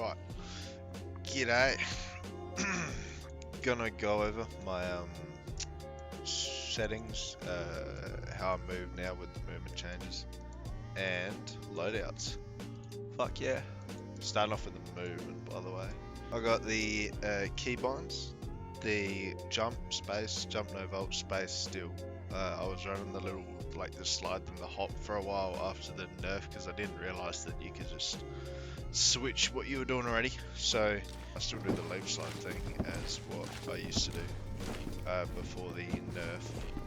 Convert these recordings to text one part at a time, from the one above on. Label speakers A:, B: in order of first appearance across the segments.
A: Right, g'day. Gonna go over my settings, how I move now with the movement changes, and loadouts. Fuck yeah. Starting off with the movement, by the way. I got the keybinds, the jump, space, jump no vault, space, still. I was running the little, like the slide and the hop for a while after the nerf because I didn't realise that you could just switch what you were doing already. So I still do the leap slide thing as what I used to do before the nerf.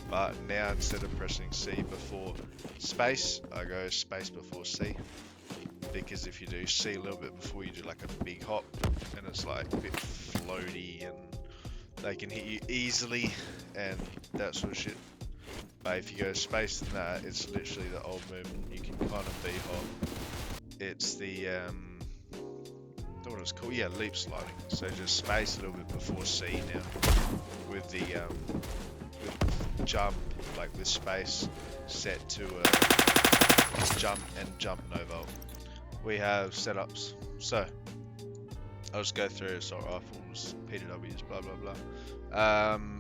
A: But now instead of pressing C before space, I go space before C. Because if you do C a little bit before, you do like a big hop and it's like a bit floaty and they can hit you easily and that sort of shit. But if you go space than that, it's literally the old movement. You can kind of B-hop. It's the, I don't know what it's called, yeah, leap sliding. So just space a little bit before C now. With the with jump, like with space set to jump and jump no vault. We have setups. So I'll just go through assault rifles, PWs, blah blah blah.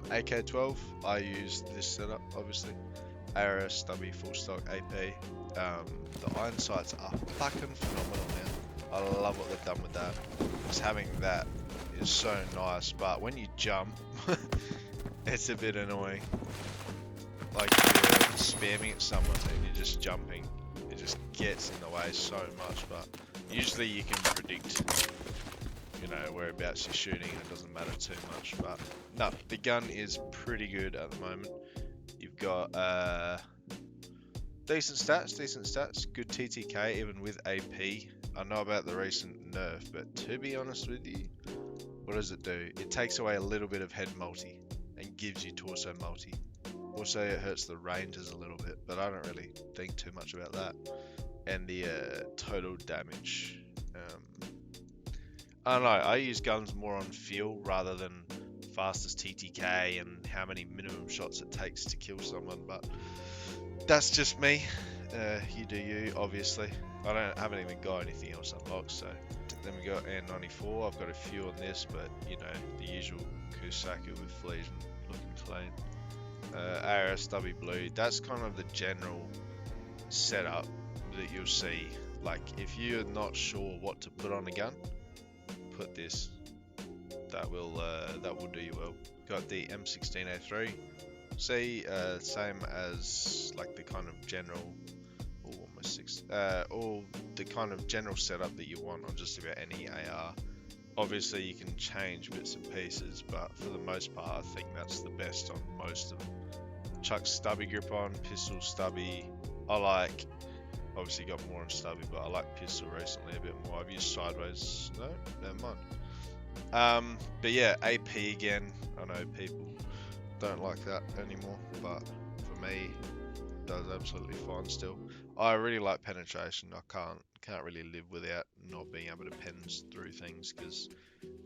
A: AK-12, I use this setup obviously. ARS, stubby, full stock, AP. The iron sights are fucking phenomenal now. I love what they've done with that. Just having that is so nice, but when you jump, it's a bit annoying. Like you're spamming at someone and you're just jumping. It just gets in the way so much, but usually you can predict, you know, whereabouts you're shooting and it doesn't matter too much. But no, the gun is pretty good at the moment. You've got decent stats, good TTK even with AP. I know about the recent nerf, but to be honest with you, what does it do? It takes away a little bit of head multi and gives you torso multi. Also, it hurts the ranges a little bit, but I don't really think too much about that. And the total damage. I don't know, I use guns more on feel rather than fastest TTK and how many minimum shots it takes to kill someone, but that's just me. You do you, obviously. I haven't even got anything else unlocked, so. Then we got N94, I've got a few on this, but you know, the usual Kusaku with fleas and looking clean. ARS stubby blue, that's kind of the general setup that you'll see. Like, if you're not sure what to put on a gun, put this. That will do you well. Got the M16A3. See, same as like the kind of general, all the kind of general setup that you want on just about any AR. Obviously, you can change bits and pieces, but for the most part, I think that's the best on most of them. Chuck stubby grip on, pistol stubby. I like, obviously got more on stubby, but I like pistol recently a bit more. I've used sideways, no, never mind. But yeah, AP again. I know people don't like that anymore, but for me, it does absolutely fine still. I really like penetration. I can't really live without not being able to pens through things because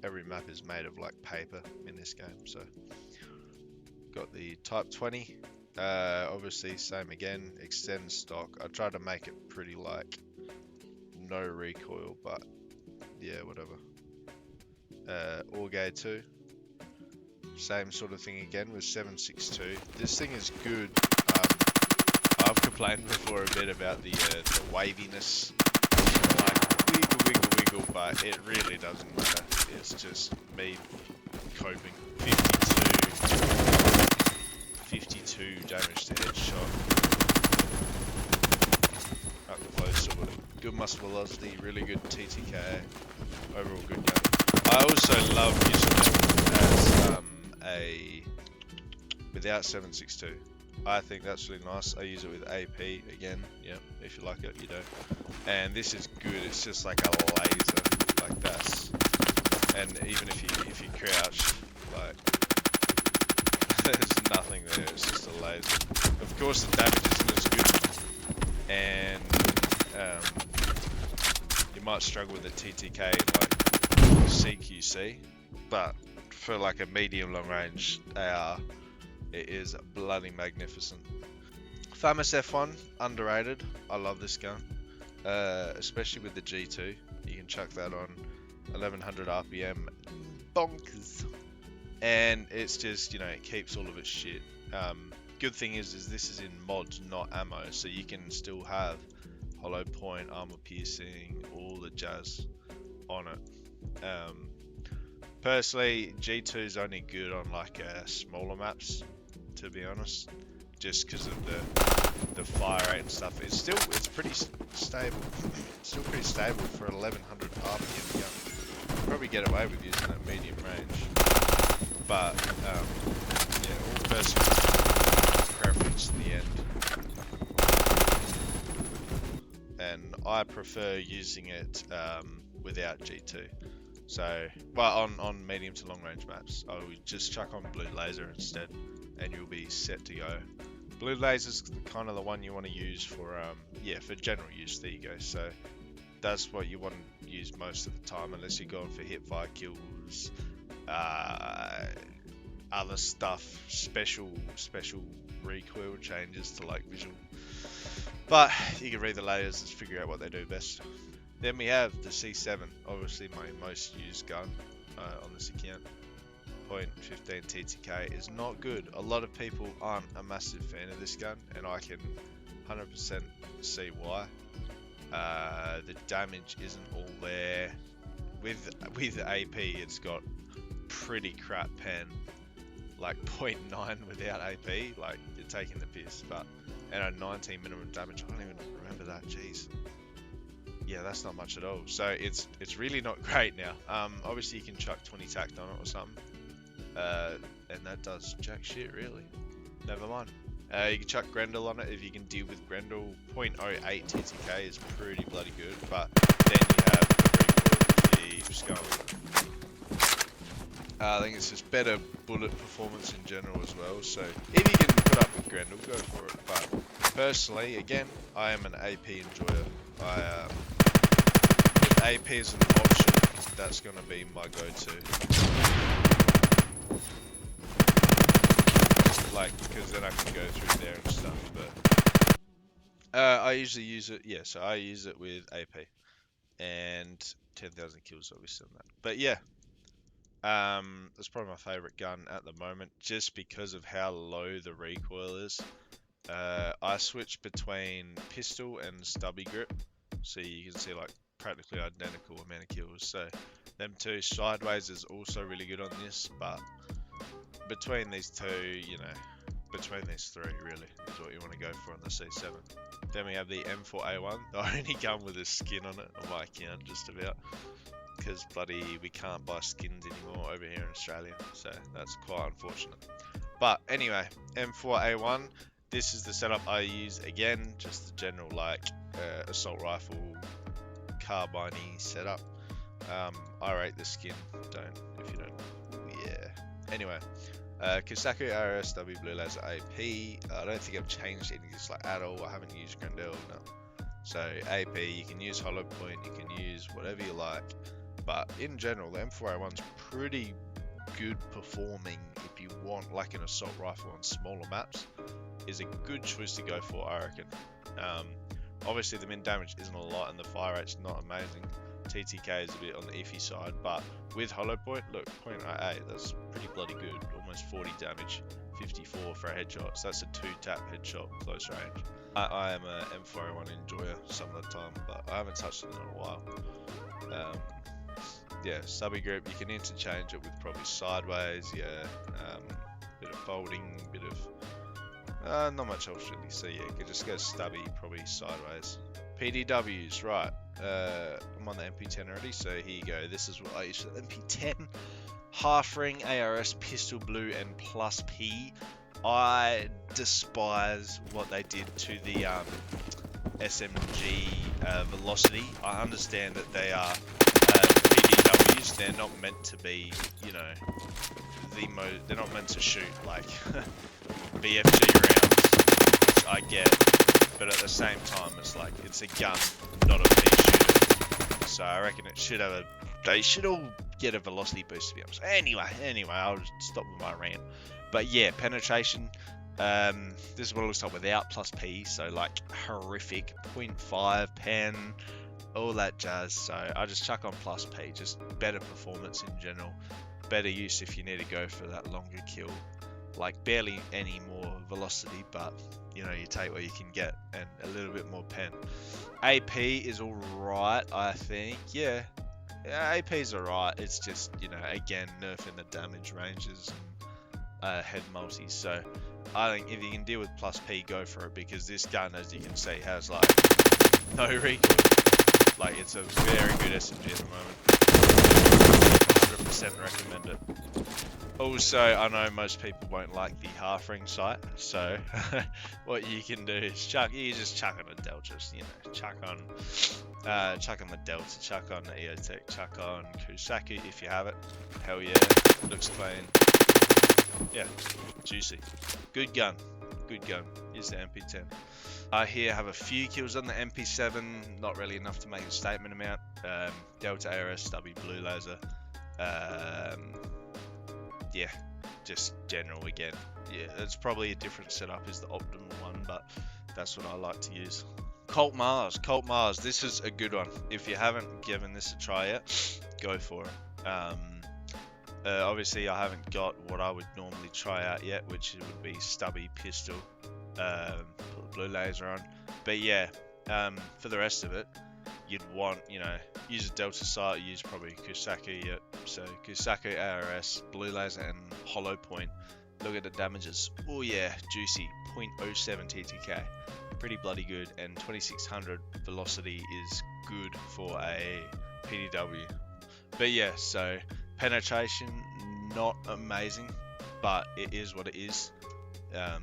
A: every map is made of like paper in this game. So got the Type 20. Obviously same again, extend stock. I try to make it pretty like no recoil, but yeah, whatever. Orgay 2, same sort of thing again with 7.62. This thing is good. I've complained before a bit about the waviness, like wiggle, but it really doesn't matter. It's just me coping. 52 damage to headshot. Up close, good muscle velocity, really good TTK, overall good gun. I also love using it as without 7.62. I think that's really nice. I use it with AP again. Yeah, if you like it, you don't. And this is good. It's just like a laser, like that. And even if you crouch, like there's nothing there. It's just a laser. Of course, the damage isn't as good, and you might struggle with the TTK like CQC, but for like a medium long range AR, it is bloody magnificent. Famas F1, underrated. I love this gun, especially with the G2. You can chuck that on 1100 RPM, bonkers. And it's just, you know, it keeps all of its shit. Good thing is this is in mods, not ammo, so you can still have hollow point, armor piercing, all the jazz on it. Personally, G2 is only good on like smaller maps, to be honest, just because of the fire rate and stuff. It's pretty stable. It's still pretty stable for an 1100 RPM gun. Probably get away with using that medium range, but yeah, all personal preference in the end. And I prefer using it without G2. So, well, on medium to long range maps, I would just chuck on blue laser instead, and you'll be set to go. Blue laser's kind of the one you want to use for, yeah, for general use. There you go. So that's what you want to use most of the time, unless you're going for hip fire kills, other stuff, special recoil changes to like visual. But you can read the layers and figure out what they do best. Then we have the C7, obviously my most used gun on this account. .15 TTK is not good. A lot of people aren't a massive fan of this gun, and I can 100% see why. The damage isn't all there. With AP, it's got pretty crap pen, like 0.9 without AP. Like, you're taking the piss. But and a 19 minimum damage. I don't even remember that. Jeez. Yeah, that's not much at all. So it's really not great now. Obviously you can chuck 20 tact on it or something, and that does jack shit really. Never mind. You can chuck Grendel on it if you can deal with Grendel. 0.08 TTK is pretty bloody good, but then you have the recoil keeps going. I think it's just better bullet performance in general as well. So if you can put up with Grendel, go for it. But personally, again, I am an AP enjoyer. If AP is an option, that's going to be my go-to. Like, because then I can go through there and stuff. But I usually use it, yeah, so I use it with AP. And 10,000 kills obviously on that. But yeah, that's probably my favourite gun at the moment, just because of how low the recoil is. I switch between pistol and stubby grip, so you can see like practically identical amount of kills. So them two. Sideways is also really good on this, but between these two, you know, between these three really is what you want to go for on the C7. Then we have the M4A1, the only gun with a skin on it on my account, just about, because bloody we can't buy skins anymore over here in Australia, so that's quite unfortunate. But anyway, M4A1, this is the setup I use again, just the general like assault rifle carbine-y setup. I rate the skin, if you don't, yeah. Anyway, Kisaku RSW Blue Laser AP. I don't think I've changed any of this like at all. I haven't used Grendel, no. So AP, you can use hollow point, you can use whatever you like, but in general, the M4A1's pretty good performing if you want like an assault rifle on smaller maps. Is a good choice to go for, I reckon. Obviously the min damage isn't a lot and the fire rate's not amazing. TTK is a bit on the iffy side, but with hollow point, look, 0.08, that's pretty bloody good. Almost 40 damage, 54 for a headshot. So that's a 2-tap headshot close range. I am a M4A1 enjoyer some of the time, but I haven't touched it in a while. Yeah, subby grip, you can interchange it with probably sideways, yeah, bit of folding, bit of, not much else really, so yeah, you can just go stubby, probably sideways. PDWs, right, I'm on the MP10 already, so here you go, this is what I use for the MP10. Half ring, ARS, pistol blue, and plus P. I despise what they did to the SMG velocity. I understand that they are PDWs, they're not meant to be, you know, they're not meant to shoot like BFG rounds, which I get, but at the same time it's like, it's a gun, not a pea shooter. So I reckon they should all get a velocity boost to be honest. Anyway, I'll stop with my rant. But yeah, penetration, this is what it looks like without plus P, so like horrific, 0.5 pen, all that jazz. So I just chuck on plus P, just better performance in general, better use if you need to go for that longer kill, like barely any more velocity, but you know, you take what you can get, and a little bit more pen. AP is alright, I think. Yeah, AP's alright. It's just, you know, again, nerfing the damage ranges and head multis. So I think if you can deal with plus P, go for it, because this gun, as you can see, has like no recoil. Like, it's a very good SMG at the moment. 100% recommend it. Also, I know most people won't like the half ring sight, so what you can do is you just chuck on a delta, you know, chuck on the delta, chuck on the EOTech, chuck on Kusaku if you have it. Hell yeah, looks clean. Yeah, juicy. Good gun, good gun. Here's the MP10. I here have a few kills on the MP7, not really enough to make a statement amount. Delta ARS, stubby blue laser. Yeah, just general again. Yeah, it's probably a different setup is the optimal one, but that's what I like to use. Colt Mars, this is a good one. If you haven't given this a try yet, go for it. Obviously I haven't got what I would normally try out yet, which would be stubby pistol, put the blue laser on. But yeah, for the rest of it, you'd want, you know, use a delta sight, use probably Kusaku, yep. So Kusaku, ARS, blue laser and hollow point. Look at the damages. Oh yeah, juicy, 0.07 TTK. Pretty bloody good, and 2600 velocity is good for a PDW. But yeah, so penetration, not amazing, but it is what it is. Yeah,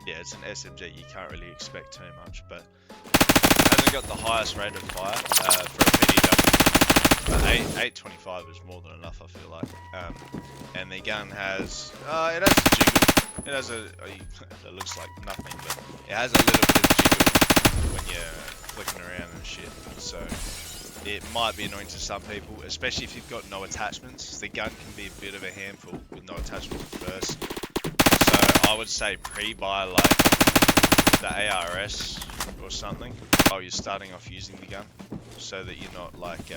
A: it's an SMG, you can't really expect too much, but hasn't got the highest rate of fire for a PDW, but 825 is more than enough, I feel like. And the gun has, it has a jiggle. It has a, it looks like nothing, but it has a little bit of jiggle when you're flicking around and shit. So it might be annoying to some people, especially if you've got no attachments. The gun can be a bit of a handful with no attachments at first. So I would say pre-buy like the ARS or something while you're starting off using the gun, so that you're not like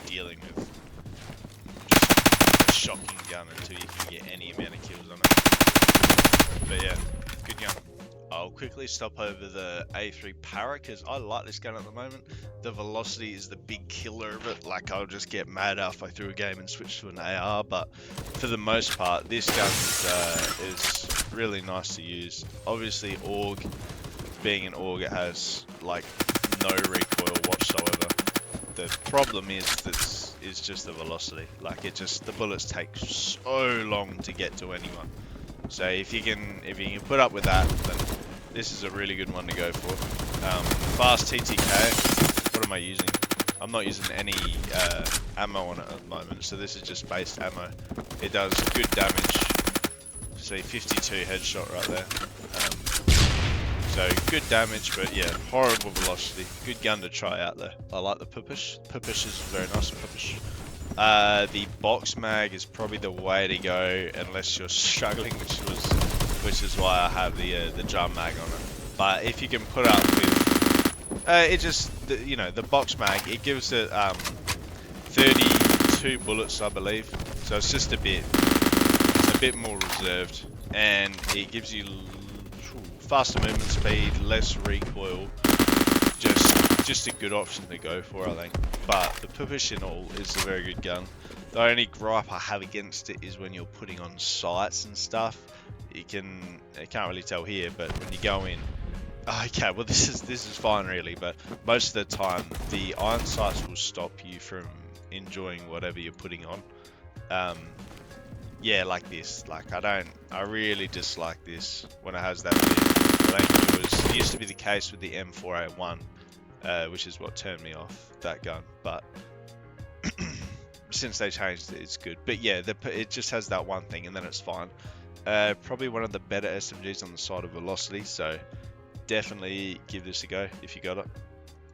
A: dealing with just a shocking gun until you can get any amount of kills on it. But yeah, good gun. I'll quickly stop over the A3 Para because I like this gun at the moment. The velocity is the big killer of it. Like, I'll just get mad after I threw a game and switch to an AR, but for the most part, this gun is really nice to use. Obviously, AUG, being an AUG, it has like no recoil whatsoever. The problem is just the velocity. Like, the bullets take so long to get to anyone. So if you can put up with that, then this is a really good one to go for. Fast TTK. What am I using? I'm not using any ammo on it at the moment, so this is just base ammo. It does good damage. See, 52 headshot right there. So good damage, but yeah, horrible velocity. Good gun to try out there. I like the Pupish. Pupish is very nice. Pupish. The box mag is probably the way to go unless you're struggling, which is why I have the drum mag on it. But if you can put up with you know, the box mag, it gives it 32 bullets, I believe. So it's just a bit more reserved, and it gives you faster movement speed, less recoil. Just a good option to go for, I think. But the Pupish in all is a very good gun. The only gripe I have against it is when you're putting on sights and stuff. I can't really tell here, but when you go in, okay, well this is fine really, but most of the time the iron sights will stop you from enjoying whatever you're putting on. Yeah, like this. Like, I really dislike this when it has that bit. I think it used to be the case with the M4A1. Which is what turned me off that gun, but since they changed it, it's good. But yeah, it just has that one thing, and then it's fine. Probably one of the better SMGs on the side of velocity, so definitely give this a go if you got it.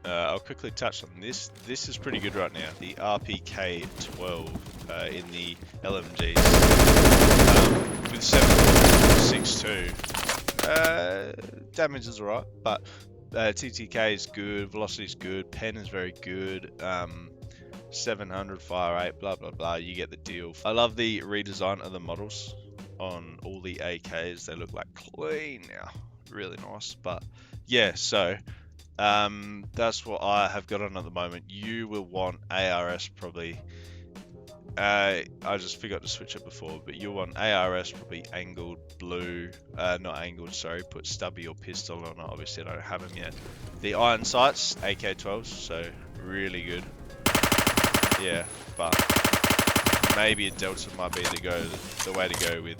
A: I'll quickly touch on this. This is pretty good right now. The RPK-12 in the LMGs with 7.62. Damage is alright, but TTK is good, velocity is good, pen is very good. 700 fire rate, blah blah blah. You get the deal. I love the redesign of the models on all the AKs. They look like clean now, really nice. But yeah, so that's what I have got on at the moment. You will want ARS probably. I just forgot to switch it before, but you'll want ARS probably angled blue, not angled, sorry, put stubby or pistol on it. Obviously, I don't have them yet. The iron sights, AK-12s, so really good. Yeah, but maybe a delta might be the way to go with.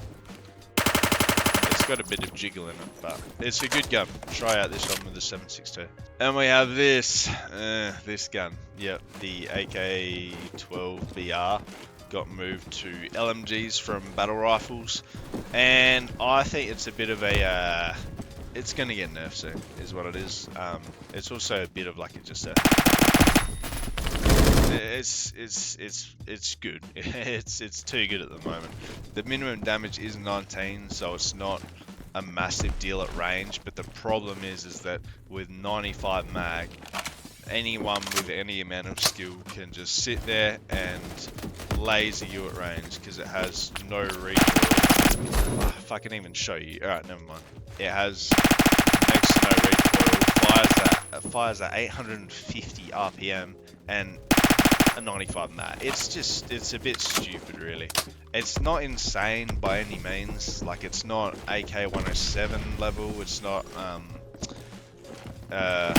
A: It's got a bit of jiggle in it, but it's a good gun. Try out this one with the 7.62. And we have this gun. Yep, the AK-12BR got moved to LMGs from battle rifles, and I think it's a bit of a it's gonna get nerfed soon, is what it is. It's also a bit of like it's good. It's too good at the moment. The minimum damage is 19, so it's not a massive deal at range, but the problem is that with 95 mag, anyone with any amount of skill can just sit there and laser you at range because it has no recoil. If I can even show you. Alright, never mind. It has next to no recoil, fires at 850 RPM and a 95 mag. It's a bit stupid, really. It's not insane by any means. Like, it's not AK-107 level. It's not I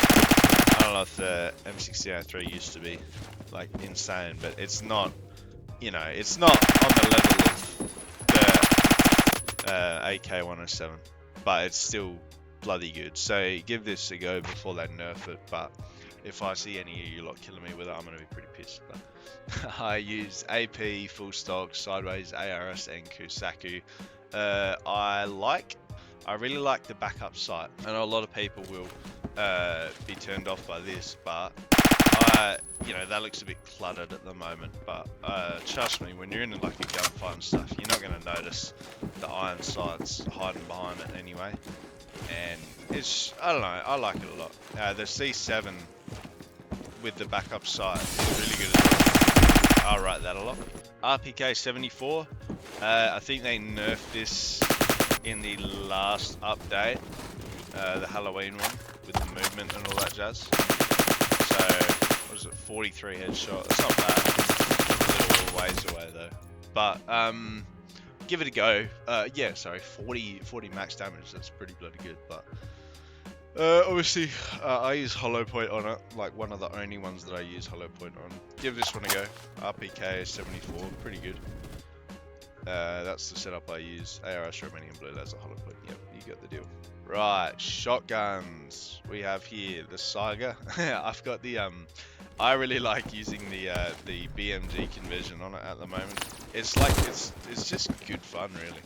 A: don't know if the M16A3 used to be like insane, but it's not, you know, it's not on the level of the AK-107, but it's still bloody good. So give this a go before they nerf it. But if I see any of you lot killing me with it, I'm gonna be pretty pissed. But I use AP, full stock, sideways, ARS, and Kusaku. I really like the backup sight. I know a lot of people will be turned off by this, but you know, that looks a bit cluttered at the moment. But trust me, when you're in like a gunfight and stuff, you're not going to notice the iron sights hiding behind it anyway. And it's, I don't know, I like it a lot. The C7 with the backup sight is really good as well. I rate that a lot. RPK 74. I think they nerfed this in the last update, the Halloween one, with the movement and all that jazz. So, what is it, 43 headshot? That's not bad. It's a little ways away though. But, give it a go. Yeah, sorry, 40 max damage, that's pretty bloody good. But, obviously, I use hollow point on it, like one of the only ones that I use hollow point on. Give this one a go. RPK 74, pretty good. That's the setup I use. ARS, Romanian Blue, that's a hollow point. Yep, you got the deal. Right, shotguns. We have here the Saga. I've got the I really like using the BMG conversion on it at the moment. It's like it's just good fun, really.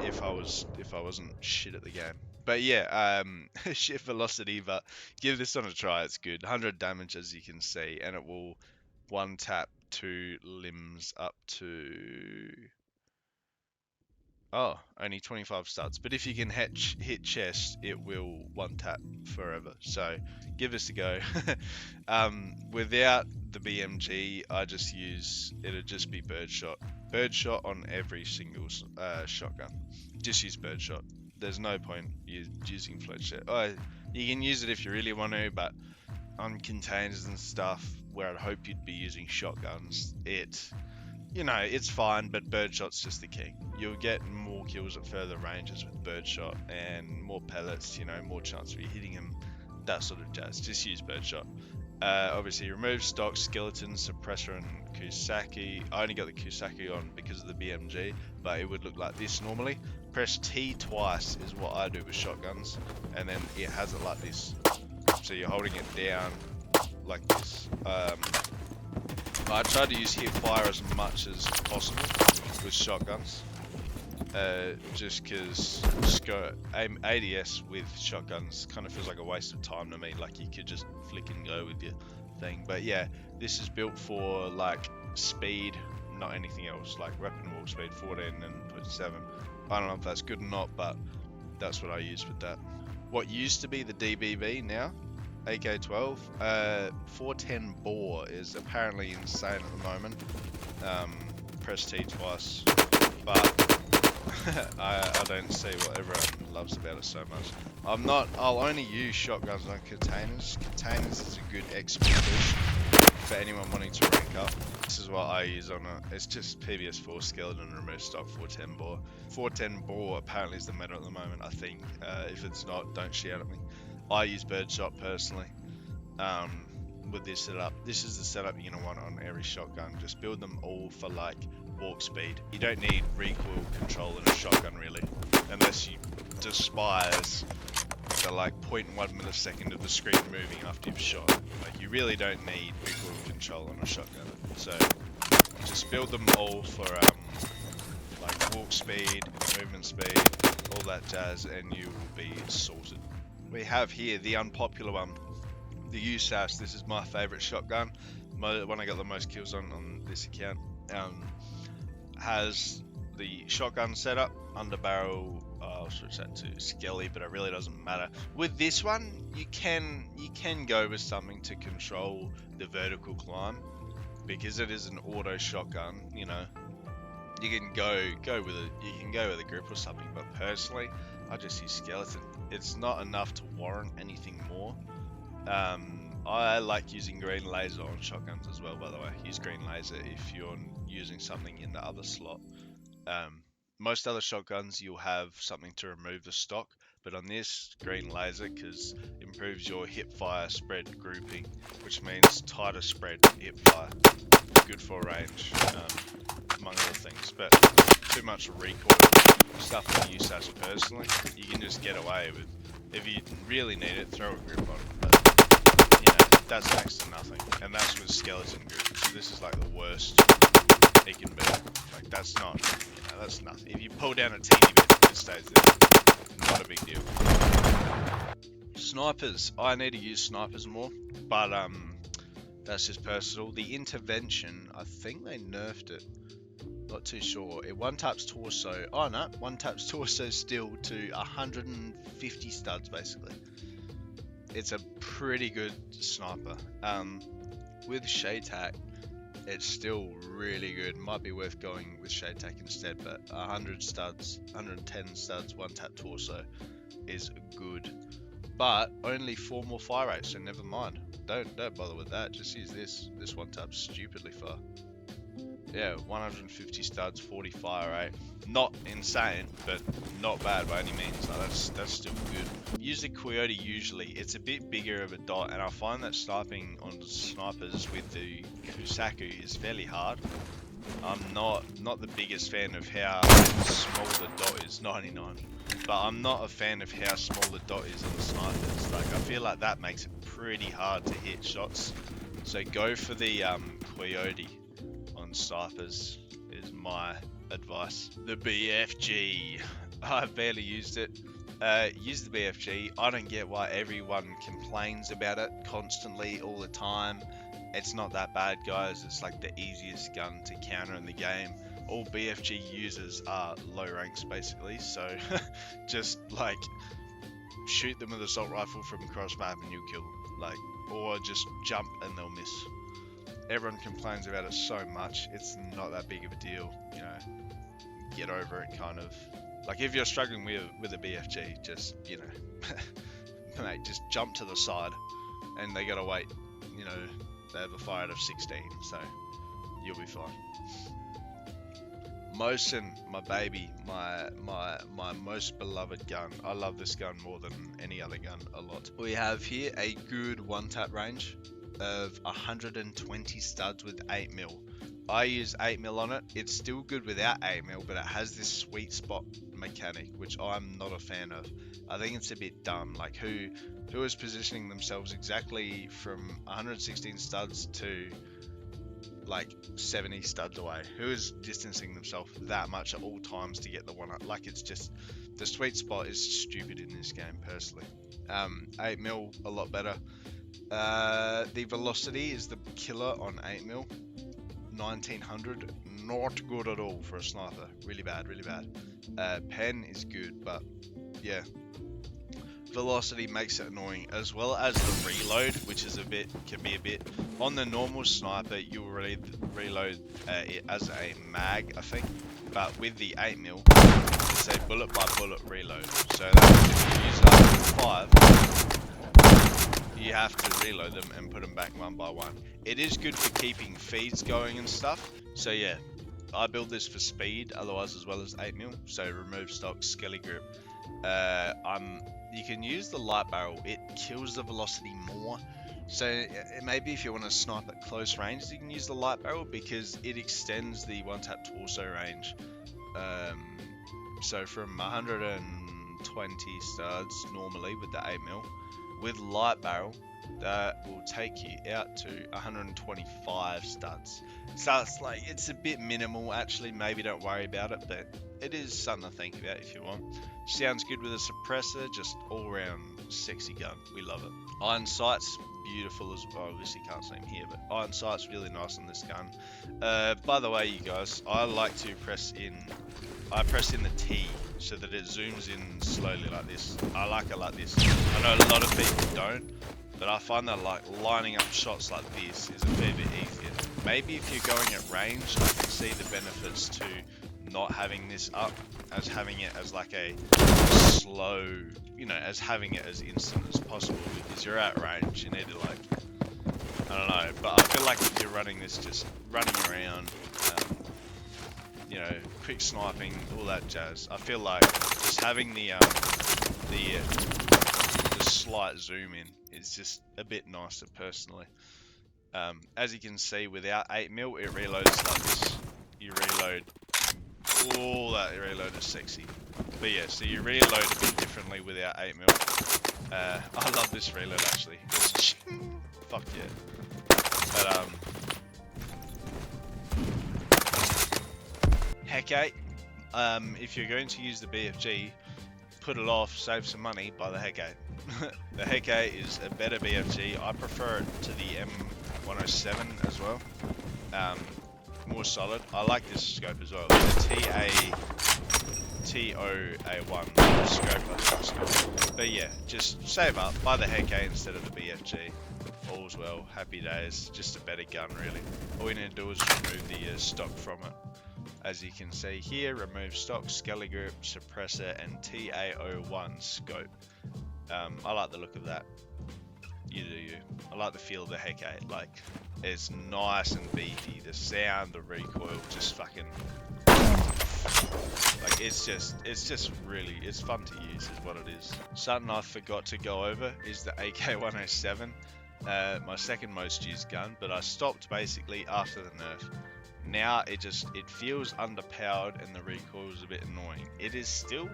A: If I wasn't shit at the game. But yeah, shit velocity, but give this one a try, it's good. 100 damage, as you can see, and it will one tap 2 limbs up to, oh, only 25 starts. But if you can hit chest, it will one tap forever. So give this a go. Without the BMG, I just use, it'd just be birdshot. Birdshot on every single shotgun. Just use birdshot. There's no point using fletcher. Oh, you can use it if you really want to, but on containers and stuff where I'd hope you'd be using shotguns, you know, it's fine, but birdshot's just the king. You'll get more kills at further ranges with birdshot and more pellets, you know, more chance of you hitting them, that sort of jazz. Just use birdshot. Obviously, remove stock, skeleton, suppressor, and Kusaki. I only got the Kusaki on because of the BMG, but it would look like this normally. Press T twice is what I do with shotguns, and then it has it like this. So you're holding it down like this. I try to use hip fire as much as possible with shotguns. Just because ADS with shotguns kind of feels like a waste of time to me. Like you could just flick and go with your thing. But yeah, this is built for like speed, not anything else. Like weapon walk speed 14 and 0.7. I don't know if that's good or not, but that's what I use with that. what used to be the DBB now, AK-12, 410 bore is apparently insane at the moment. Press T twice, but I don't see what everyone loves about it so much. I'll only use shotguns on containers. Containers is a good XP boost for anyone wanting to rank up. This is what I use on it. It's just PBS4 skeleton remove stock 410 bore. 410 bore apparently is the meta at the moment, I think. If it's not, don't shout at me. I use birdshot personally. With this setup, this is the setup you're gonna want on every shotgun. Just build them all for like walk speed. You don't need recoil control in a shotgun really, unless you despise the like 0.1 millisecond of the screen moving after you've shot. Like you really don't need recoil control on a shotgun. So just build them all for like walk speed, movement speed, all that jazz, and you will be sorted. We have here the unpopular one, the USAS. This is my favorite shotgun, one I got the most kills on this account. Has the shotgun setup, under barrel, I'll switch that to skelly, but it really doesn't matter. With this one, you can go with something to control the vertical climb, because it is an auto shotgun. You know, you can go with a grip or something, but personally, I just use skeleton. It's not enough to warrant anything more. I like using green laser on shotguns as well, by the way. Use green laser if you're using something in the other slot. Most other shotguns you'll have something to remove the stock, but on this, green laser, because it improves your hip fire spread grouping, which means tighter spread hip fire. Good for range, among other things, but too much recoil stuff on USAS personally, you can just get away with. If you really need it, throw a grip on it, but you know, that's next to nothing, and that's with skeleton grip, so this is like the worst it can be. Like that's not, you know, that's nothing. If you pull down a teeny bit, it stays there. Not a big deal. Snipers, I need to use snipers more, but that's just personal. The intervention, I think they nerfed it. Not too sure. It one taps torso. Oh no, one taps torso still to 150 studs basically. It's a pretty good sniper. With shade tack, it's still really good. Might be worth going with shade tack instead, but 100 studs, 110 studs, one tap torso is good. But only 4 more fire rates, so never mind. Don't bother with that. Just use this. This one taps stupidly far. Yeah, 150 studs, 40 fire rate. Not insane, but not bad by any means. Like, that's still good. Use the coyote usually. It's a bit bigger of a dot, and I find that sniping on snipers with the Kusaku is fairly hard. I'm not the biggest fan of how small the dot is, 99. But I'm not a fan of how small the dot is on the snipers. Like, I feel like that makes it pretty hard to hit shots. So go for the coyote on snipers is my advice. The BFG, I've barely used it. Use the BFG. I don't get why everyone complains about it constantly all the time. It's not that bad, guys. It's like the easiest gun to counter in the game. All BFG users are low ranks basically, so just like shoot them with an assault rifle from cross map and you'll kill them. Like, or just jump and they'll miss. Everyone complains about it so much. It's not that big of a deal, you know. Get over it, kind of. Like if you're struggling with a BFG, just, you know, mate, just jump to the side, and they gotta wait. You know, they have a fire rate of 16, so you'll be fine. Mosin, my baby, my most beloved gun. I love this gun more than any other gun a lot. We have here a good one tap range of 120 studs with 8mm. I use 8mm on it. It's still good without 8mm, but it has this sweet spot mechanic, which I'm not a fan of. I think it's a bit dumb. Like who is positioning themselves exactly from 116 studs to like 70 studs away? Who is distancing themselves that much at all times to get the one up? Like, it's just, the sweet spot is stupid in this game personally. 8mm a lot better. The velocity is the killer on 8mm. 1900, not good at all for a sniper. Really bad, really bad. Pen is good, but yeah. velocity makes it annoying, as well as the reload, which is can be a bit. On the normal sniper, you'll reload it as a mag, I think, but with the 8mm, it's a bullet by bullet reload. So that if you use up 5, you have to reload them and put them back one by one. It is good for keeping feeds going and stuff. So yeah, I build this for speed, otherwise as well as 8mm. So remove stock, skelly grip. You can use the light barrel. It kills the velocity more. So maybe if you want to snipe at close range, you can use the light barrel because it extends the one-tap torso range. So from 120 studs normally with the 8mm, with light barrel, that will take you out to 125 studs. So it's a bit minimal actually, maybe don't worry about it, but it is something to think about if you want. Sounds good with a suppressor, just all round sexy gun, we love it. Iron sight's beautiful as well, obviously you can't see him here, but iron sight's really nice on this gun. By the way you guys, I like to press in the T so that it zooms in slowly like this. I like it like this. I know a lot of people don't, but I find that like lining up shots like this is a fair bit easier. Maybe if you're going at range, I can see the benefits to not having this up, as having it as like a slow, as having it as instant as possible, because you're at range, you need to like, I don't know, but I feel like if you're running this, just running around, quick sniping, all that jazz, I feel like just having the slight zoom in is just a bit nicer personally. As you can see, without 8mm, it reloads like this. You reload, all that reload is sexy. But yeah, so you reload a bit differently without 8mm. I love this reload actually. It's fuck yeah. But hecate, if you're going to use the BFG, put it off, save some money, buy the hecate. The hecate is a better BFG. I prefer it to the M107 as well. More solid. I like this scope as well. The TOA1 scope. But yeah, just save up, buy the hecate instead of the BFG. All's well, happy days. Just a better gun really. All you need to do is remove the stock from it. As you can see here, remove stock, skelly grip, suppressor, and TAO1 scope. I like the look of that. You do you. I like the feel of the hecate. Like, it's nice and beefy. The sound, the recoil, just fucking. Like, it's just really, it's fun to use, is what it is. Something I forgot to go over is the AK-107. My second most used gun, but I stopped basically after the nerf. Now it feels underpowered and the recoil is a bit annoying. It is still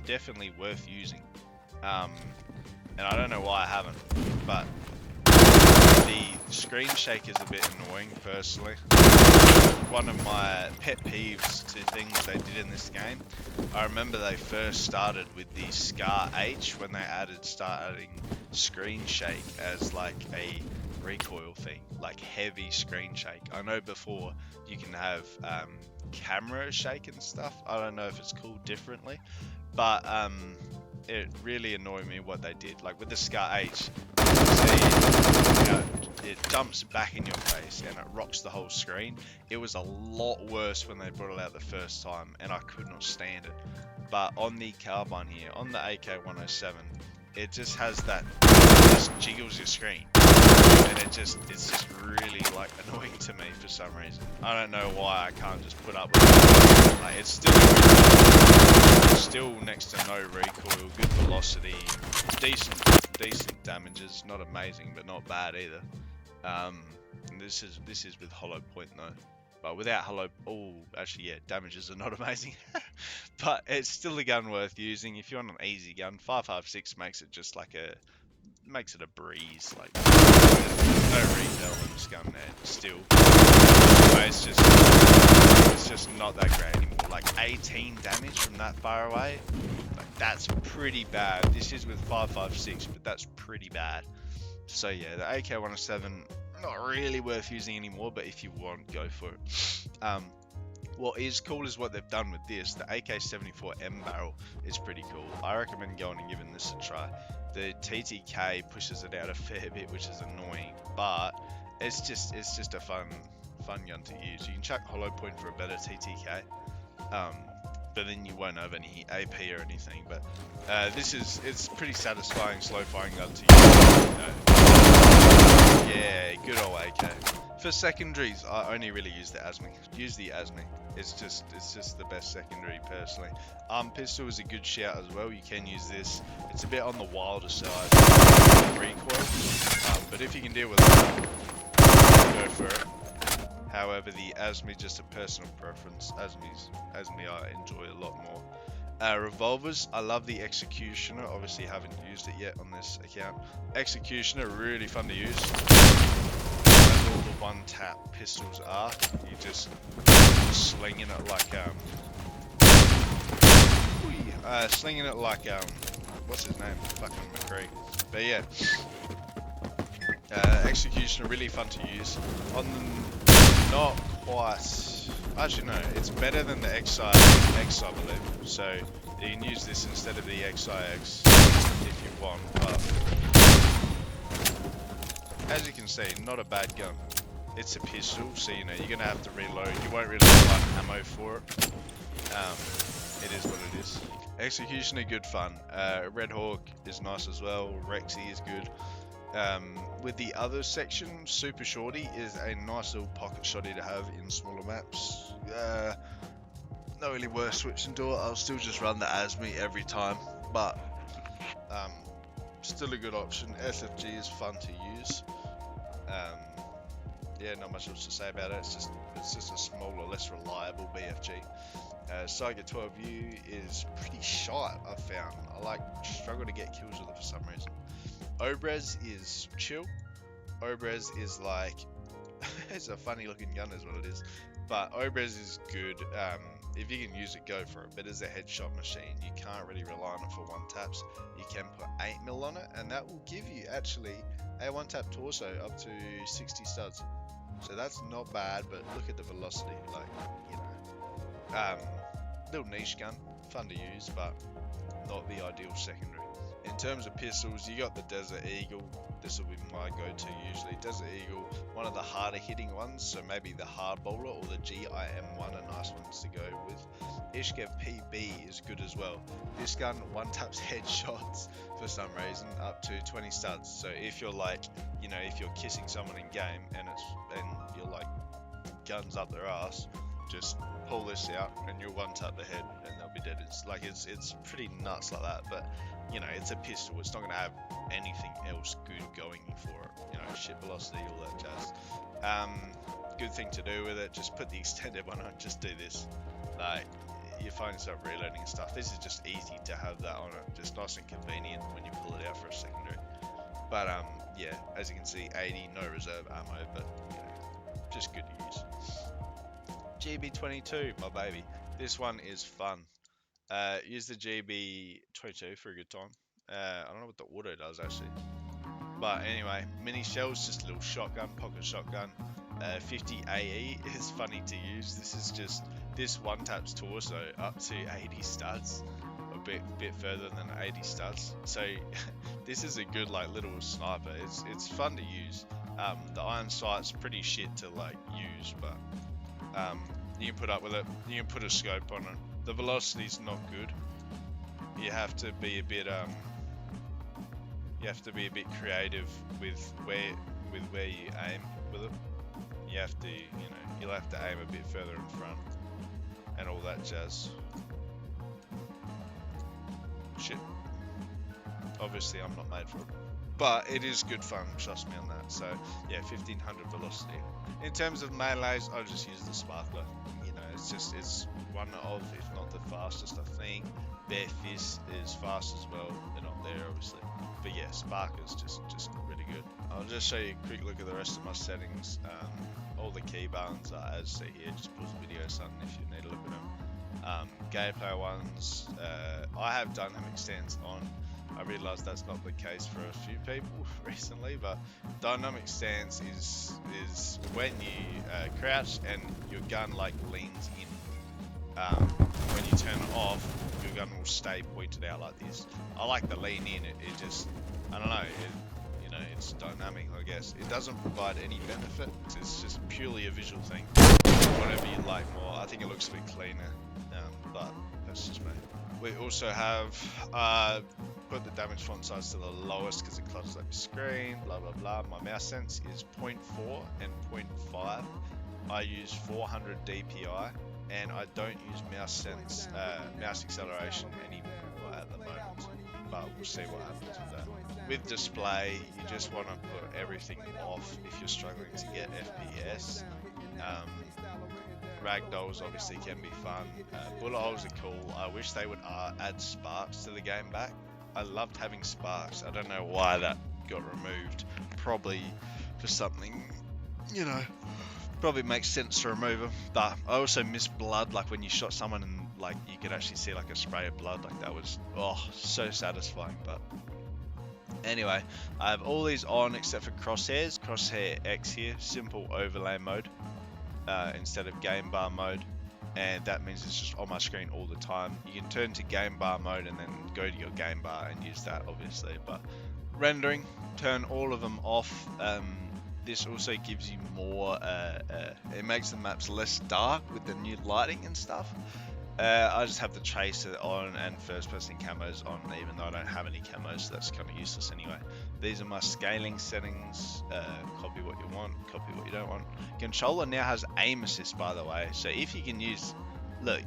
A: definitely worth using, and I don't know why I haven't, but the screen shake is a bit annoying personally. One of my pet peeves to things they did in this game, I remember they first started with the Scar H when they started adding screen shake as like a recoil thing, like heavy screen shake. I know before you can have camera shake and stuff. I don't know if it's called differently, but it really annoyed me what they did. Like with the Scar H, you see it jumps back in your face and it rocks the whole screen. It was a lot worse when they brought it out the first time, and I could not stand it. But on the carbine here, on the AK-107, it just has that, it just jiggles your screen, and it's just really like annoying to me for some reason. I don't know why I can't just put up with it. Like, it's still next to no recoil, good velocity, decent damages, not amazing but not bad either. This is with hollow point though. But without hollow, actually yeah, damages are not amazing. But it's still a gun worth using if you want an easy gun. 5.56 makes it just like makes it a breeze. Like, there's no retail in this gun there still. But it's just not that great anymore. Like 18 damage from that far away, like that's pretty bad. This is with 5.56, but that's pretty bad. So yeah, the AK-107, not really worth using anymore, but if you want, go for it. What is cool is what they've done with this. The AK-74M barrel is pretty cool. I recommend going and giving this a try. The TTK pushes it out a fair bit, which is annoying, but it's just a fun gun to use. You can chuck hollow point for a better TTK, but then you won't have any AP or anything. But it's pretty satisfying slow firing gun to use. Yeah, good old AK. For secondaries, I only really use the ASME. Use the ASME. It's just the best secondary personally. Pistol is a good shout as well. You can use this. It's a bit on the wilder side recoil, but if you can deal with it, go for it. However, the ASME just a personal preference. ASME I enjoy a lot more. Revolvers, I love the Executioner. Obviously, haven't used it yet on this account. Executioner, really fun to use. As all the one-tap pistols are, you just slinging it like slinging it like what's his name? Fucking McCree. But yeah, Executioner, really fun to use. On the, not quite. Actually, no, it's better than the XI, I believe. So you can use this instead of the XIX if you want. But as you can see, not a bad gun. It's a pistol, so you know you're gonna have to reload. You won't really have ammo for it. It is what it is. Executioner, good fun. Red Hawk is nice as well. Rexy is good. With the other section, Super Shorty is a nice little pocket shotty to have in smaller maps. Not really worth switching to it. I'll still just run the ASME every time, but still a good option. SFG is fun to use. Yeah, not much else to say about it. It's just a smaller, less reliable BFG. Saiga 12U is pretty shite, I've found. I struggle to get kills with it for some reason. Obrez is chill. Obrez is like, it's a funny looking gun is what it is. But Obrez is good. If you can use it, go for it. But as a headshot machine, you can't really rely on it for one taps. You can put 8mm on it, and that will give you actually a one tap torso up to 60 studs. So that's not bad, but look at the velocity, like, you know. Little niche gun, fun to use, but not the ideal secondary. In terms of pistols, you got the Desert Eagle. This will be my go-to usually. Desert Eagle, one of the harder hitting ones, so maybe the hard bowler or the GIM1 are nice ones to go with. Ishkev PB is good as well. This gun one taps headshots for some reason up to 20 studs. So if you're like, you know, if you're kissing someone in game and you're like guns up their ass, just pull this out and you'll one tap the head and they'll be dead. It's pretty nuts like that, but you know, it's a pistol. It's not going to have anything else good going for it. You know, shit velocity, all that jazz. Good thing to do with it, just put the extended one on. Just do this. Like, you find yourself reloading and stuff. This is just easy to have that on it. Just nice and convenient when you pull it out for a secondary. But yeah, as you can see, 80, no reserve ammo, but you know, just good to use. GB22, my baby. This one is fun. Use the GB22 for a good time. I don't know what the auto does actually. But anyway, mini shells, just a little shotgun, pocket shotgun. 50 AE is funny to use. This is just, this one taps torso up to 80 studs. A bit further than 80 studs. So this is a good like little sniper. It's fun to use. The iron sight's pretty shit to like use, but you can put up with it. You can put a scope on it. The velocity's not good. You have to be a bit creative with where you aim with it. You have to, you know, you'll have to aim a bit further in front and all that jazz. Shit. Obviously I'm not made for it. But it is good fun, trust me on that. So yeah, 1500 velocity. In terms of melees, I'll just use the sparkler. You know, it's one of, if not the fastest, I think. Bare Fist is fast as well. They're not there obviously. But yeah, Sparker's just really good. I'll just show you a quick look at the rest of my settings. All the keybinds are as say here. Just pause the video something if you need to look at them. Gameplay ones, I have dynamic stance on. I realised that's not the case for a few people recently, but dynamic stance is when you crouch and your gun like leans in when you turn it off, your gun will stay pointed out like this. I like the lean in. It just, I don't know. It's dynamic. I guess it doesn't provide any benefit. It's just purely a visual thing. Whatever you like more. I think it looks a bit cleaner, but that's just me. We also have put the damage font size to the lowest because it clutters up your screen, blah blah blah. My mouse sense is 0.4 and 0.5. I use 400 DPI, and I don't use mouse acceleration anymore at the moment, but we'll see what happens with that. With display, you just want to put everything off if you're struggling to get FPS. Ragdolls obviously can be fun. Bullet holes are cool. I wish they would add sparks to the game back. I loved having sparks. I don't know why that got removed. Probably for something, probably makes sense to remove them. But I also miss blood, like when you shot someone and like you could actually see like a spray of blood. Like that was so satisfying. But anyway, I have all these on except for crosshairs. Crosshair X here, simple overlay mode. Instead of game bar mode, and that means it's just on my screen all the time. You can turn to game bar mode and then go to your game bar and use that obviously, but rendering, turn all of them off. This also gives you more, it makes the maps less dark with the new lighting and stuff. I just have the tracer on and first person camos on, even though I don't have any camos, so that's kind of useless anyway. These are my scaling settings. Copy what you want, copy what you don't want. Controller now has aim assist, by the way, so if you can use, look,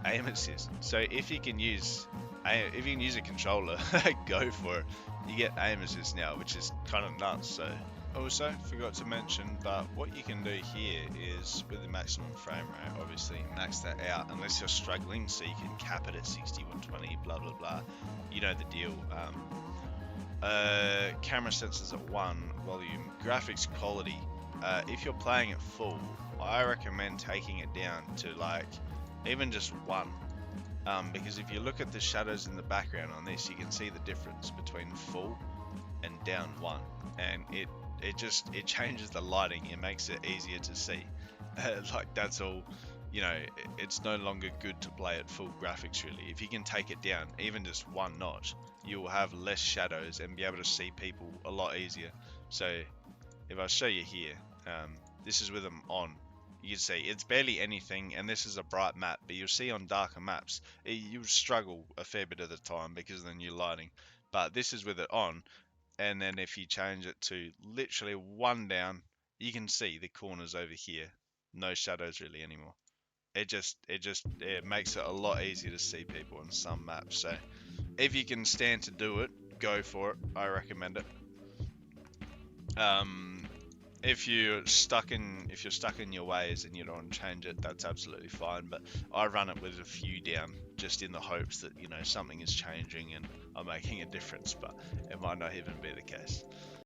A: aim assist. So if you can use a controller, go for it. You get aim assist now, which is kind of nuts. So also forgot to mention, but what you can do here is with the maximum frame rate, obviously max that out unless you're struggling, so you can cap it at 60, 120, blah blah blah. You know the deal. Camera sensors at 1, volume, graphics quality. If you're playing at full, I recommend taking it down to like even just 1. Because if you look at the shadows in the background on this, you can see the difference between full and down 1, and it changes the lighting. It makes it easier to see. Like that's all. It's no longer good to play at full graphics really. If you can take it down even just 1 notch, you will have less shadows and be able to see people a lot easier. So if I show you here, this is with them on. You can see it's barely anything, and this is a bright map, but you'll see on darker maps you'll struggle a fair bit of the time because of the new lighting. But this is with it on, and then if you change it to literally 1 down, you can see the corners over here, no shadows really anymore. It makes it a lot easier to see people on some maps. So if you can stand to do it, go for it. I recommend it. If you're stuck in your ways and you don't want to change it, that's absolutely fine. But I run it with a few down, just in the hopes that something is changing and I'm making a difference. But it might not even be the case.